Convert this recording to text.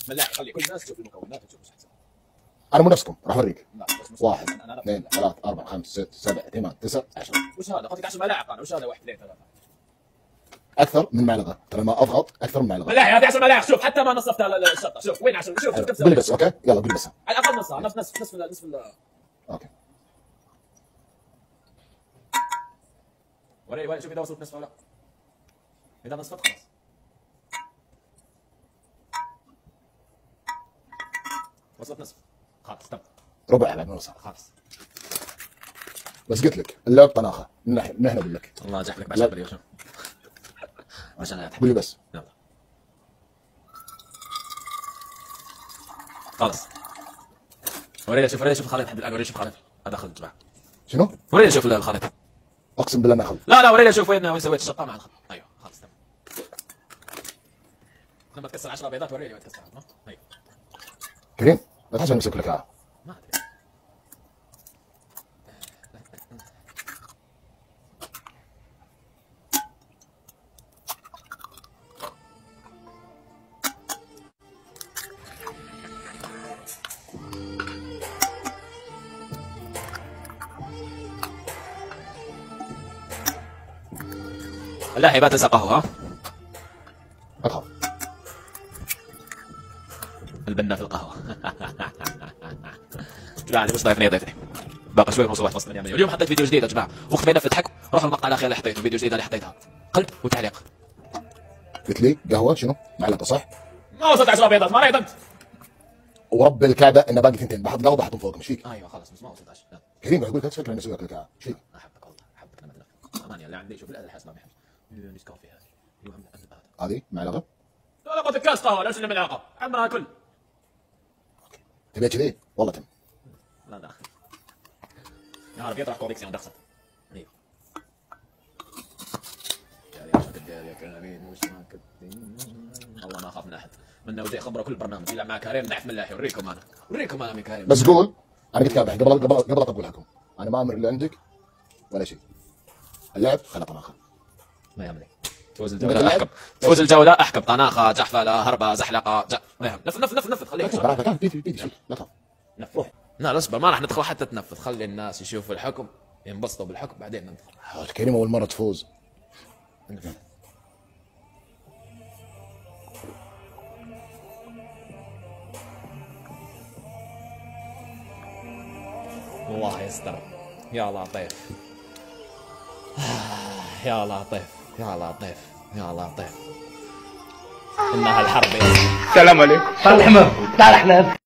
ملاعب، خلي كل الناس تشوف المكونات وتشوف ايش احسن. انا مو نفسكم راح اوريك. لا بس 1 2 3 4 5 6 7 8 9 10. وش هذا؟ اعطيك 10 ملاعق انا، وش هذا؟ 1 2 3 اكثر من معلقه، ترى ما اضغط اكثر من معلقه. ملاعق، هذه 10 ملاعق. شوف حتى ما نصفتها الشطه، شوف وين 10. شوف كيف قول لي بس. اوكي يلا قول لي بس. على الاقل نصها، نصف اوكي وري شوف اذا وصلت نصف ولا لا. اذا نصفت خلاص. وصلت نصف خلاص تم. ربع بعد ما وصل خلاص. بس قلت لك اللعب طناخه من هنا اقول لك. الله جحلك مع شبلي وشو عشان لا قول لي بس. يلا خلاص. وريني شوف الخليط حد الان. وريني شوف الخليط هذا. خذ جماعه. شنو؟ وريني شوف الخليط. اقسم بالله ما اخذ. لا وريني شوف وين سويت الشطه مع الخليط. ايوه خلاص تم. لما تكسر 10 بيضات وريني وين تكسرها. ايوه كريم لا تحسب نفسك لك ها. ما ادري. لا هي تنسى قهوة. ها ما تخاف. البنة في القهوة. جماعة مش ضايفني ضيفتني باقي شوي ونوصل 1.8 مليون. اليوم حطيت فيديو جديد يا جماعة، وقت ما ينفذ حكم روحوا المقطع الاخير اللي حطيته، فيديو جديد اللي حطيتها قلب وتعليق. قلت لي قهوه شنو؟ معلقه صح؟ ما وصلت 10 بيضات، ما ريضت. ورب الكعبه انه باقي ثنتين، بحط قهوه بحطهم فوق. ايش فيك؟ ايوه خلاص بس ما وصلت 10. لا كريم اقول لك لا تفكر اني اسوي لك الكعبه. ايش فيك؟ احبك والله احبك لما تنفذ. اماني اللي عندي شوف الحس ما بيحب نسكافيه هذه. هذه معلقه؟ لا قلت كاس قهوة لا من العقب عمرها كل. تبيها كذي؟ والله تم. لا يعرف يطرح كونفكسيون دخست. ايوه يا كريم وش ما والله ما اخاف من احد. منا ودي خبره كل برنامج يلعب مع كريم ضعف من لاحي. اوريكم انا من كريم. بس قول انا قلت كابح قبل اطبق لكم. انا ما امر اللي عندك ولا شيء. اللعب خلى طناخه. ما يهمني. تفوز الجوله احكم. تفوز الجوله احكم. طناخه جحفله هربه زحلقه ما يهم. نفذ خليك لا تخاف. نفذ. لا اصبر ما راح ندخل حتى تنفذ. خلي الناس يشوفوا الحكم ينبسطوا بالحكم بعدين ندخل. كريم اول مره تفوز. الله يستر. يا لطيف يا لطيف يا لطيف يا لطيف. انها الحرب. السلام عليكم. صالح محمود تعال احنا